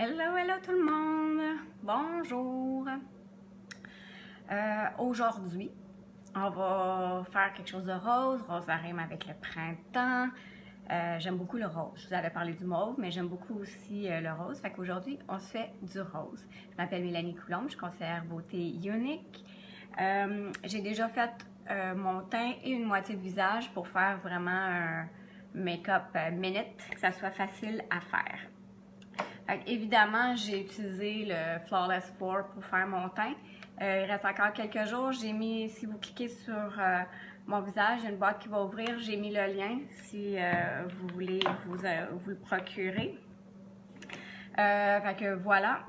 Hello, hello tout le monde! Bonjour! Aujourd'hui, on va faire quelque chose de rose. Rose, ça rime avec le printemps. J'aime beaucoup le rose. Je vous avais parlé du mauve, mais j'aime beaucoup aussi le rose. Fait qu'aujourd'hui, on se fait du rose. Je m'appelle Mélanie Coulombe, je suis conseillère beauté unique. J'ai déjà fait mon teint et une moitié de visage pour faire vraiment un make-up minute, que ça soit facile à faire. Évidemment, j'ai utilisé le Flawless 4 pour faire mon teint. Il reste encore quelques jours. J'ai mis, si vous cliquez sur mon visage, il y a une boîte qui va ouvrir. J'ai mis le lien si vous voulez vous le procurer. Fait que voilà.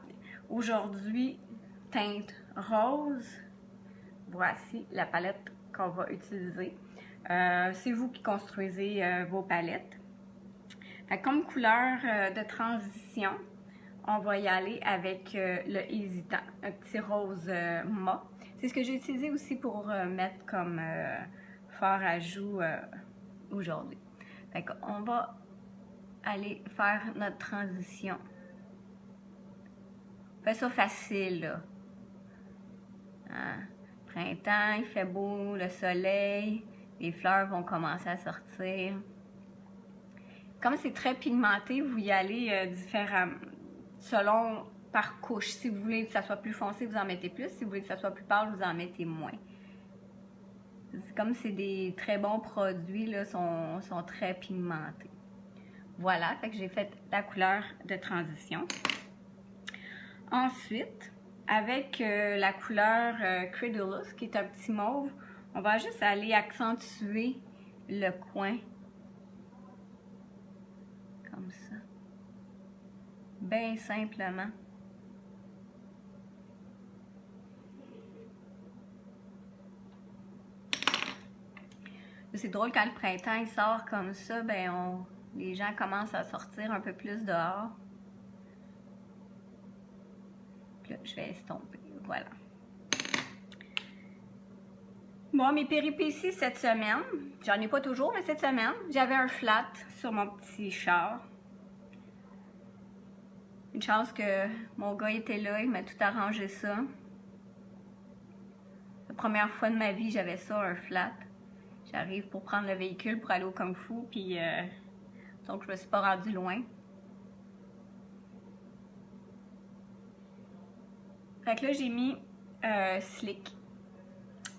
Aujourd'hui, teinte rose. Voici la palette qu'on va utiliser. C'est vous qui construisez vos palettes. Comme couleur de transition, on va y aller avec le hésitant, un petit rose mat. C'est ce que j'ai utilisé aussi pour mettre comme fard à joues aujourd'hui. On va aller faire notre transition. On fait ça facile, là. Hein? Printemps, il fait beau, le soleil, les fleurs vont commencer à sortir. Comme c'est très pigmenté, vous y allez différemment, selon par couche. Si vous voulez que ça soit plus foncé, vous en mettez plus. Si vous voulez que ça soit plus pâle, vous en mettez moins. Comme c'est des très bons produits, là, sont très pigmentés. Voilà, fait que j'ai fait la couleur de transition. Ensuite, avec la couleur Credulous, qui est un petit mauve, on va juste aller accentuer le coin. Comme ça. Bien simplement. C'est drôle quand le printemps il sort comme ça, ben les gens commencent à sortir un peu plus dehors. Puis là, je vais estomper. Voilà. Bon, mes péripéties cette semaine, j'en ai pas toujours, mais cette semaine, j'avais un flat sur mon petit char. Une chance que mon gars était là, il m'a tout arrangé ça. La première fois de ma vie, j'avais ça, un flat. J'arrive pour prendre le véhicule pour aller au Kung Fu, puis donc je me suis pas rendue loin. Fait que là, j'ai mis Slick,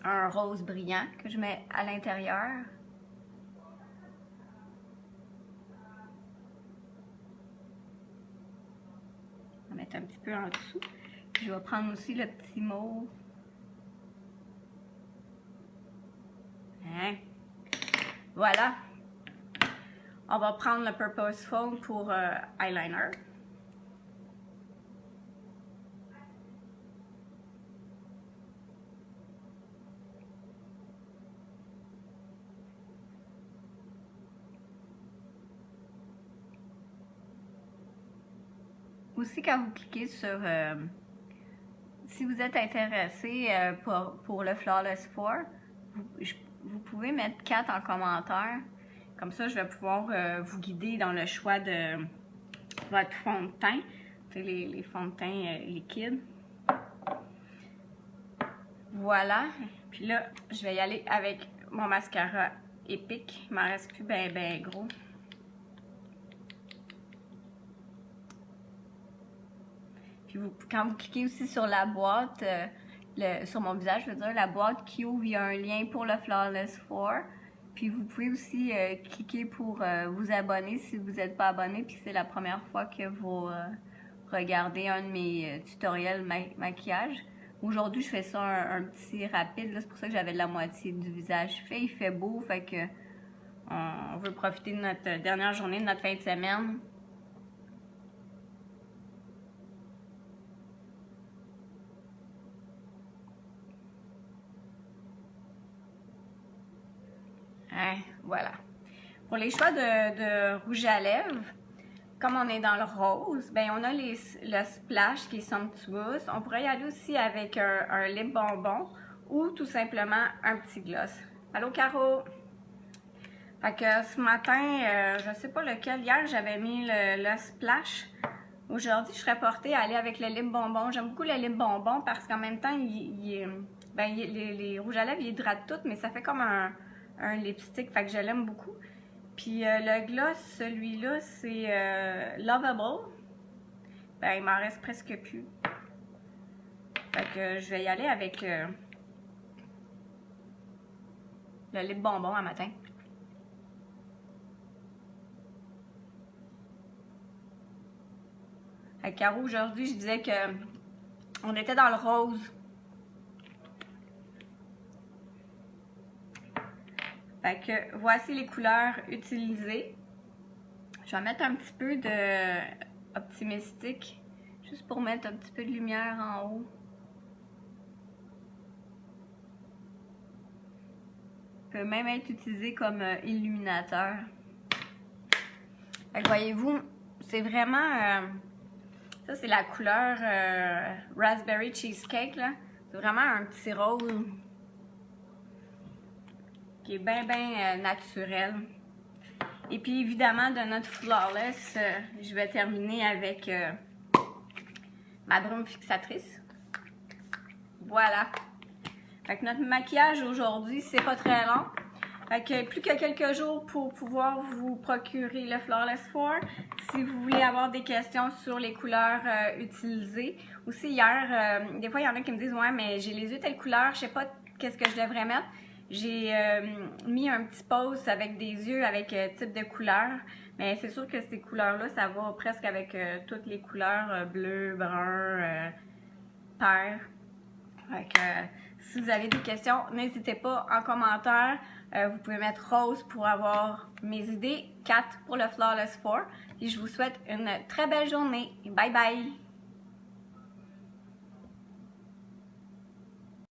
un rose brillant que je mets à l'intérieur. On va mettre un petit peu en dessous. Puis je vais prendre aussi le petit mauve. Hein? Voilà. On va prendre le Purpose Foam pour eyeliner. Aussi, quand vous cliquez sur... si vous êtes intéressé pour le Flawless 4, vous pouvez mettre 4 en commentaire. Comme ça, je vais pouvoir vous guider dans le choix de votre fond de teint. Les fonds de teint liquides. Voilà. Puis là, je vais y aller avec mon mascara Epic. Il m'en reste plus ben gros. Puis quand vous cliquez aussi sur la boîte, sur mon visage, je veux dire, la boîte qui ouvre, il y a un lien pour le Flawless 4. Puis vous pouvez aussi cliquer pour vous abonner si vous n'êtes pas abonné, puis c'est la première fois que vous regardez un de mes tutoriels maquillage. Aujourd'hui, je fais ça un petit rapide, c'est pour ça que j'avais la moitié du visage fait. Il fait beau, fait que on veut profiter de notre dernière journée, de notre fin de semaine. Hein, voilà. Pour les choix de rouge à lèvres, comme on est dans le rose, ben on a le splash qui est somptuous. On pourrait y aller aussi avec un lip bonbon ou tout simplement un petit gloss. Allô Caro? Fait que ce matin, je sais pas lequel, hier j'avais mis le splash Aujourd'hui, je serais portée à aller avec le lip bonbon. J'aime beaucoup le lip bonbon parce qu'en même temps, les rouges à lèvres, ils hydratent tout, mais ça fait comme un lipstick, fait que je l'aime beaucoup. Puis le gloss, celui-là, c'est Lovable. Ben, il m'en reste presque plus. Fait que je vais y aller avec le lip bonbon un matin. Fait que Caro, aujourd'hui, je disais que on était dans le rose. Fait que voici les couleurs utilisées. Je vais mettre un petit peu de Optimistic, juste pour mettre un petit peu de lumière en haut. Peut même être utilisé comme illuminateur. Fait que voyez-vous, c'est vraiment... ça, c'est la couleur Raspberry Cheesecake, là. C'est vraiment un petit rose qui est bien naturel. Et puis, évidemment, de notre Flawless, je vais terminer avec ma brume fixatrice. Voilà. Fait que notre maquillage aujourd'hui, c'est pas très long. Fait que plus que quelques jours pour pouvoir vous procurer le Flawless 4. Si vous voulez avoir des questions sur les couleurs utilisées. Aussi hier, des fois il y en a qui me disent « Ouais, mais j'ai les yeux telle couleur, je sais pas qu'est-ce que je devrais mettre. » J'ai mis un petit post avec des yeux avec type de couleur. Mais c'est sûr que ces couleurs-là, ça va presque avec toutes les couleurs bleu, brun, terre. Fait que, si vous avez des questions, n'hésitez pas en commentaire. Vous pouvez mettre rose pour avoir mes idées, 4 pour le Flawless 4. Et je vous souhaite une très belle journée. Bye bye!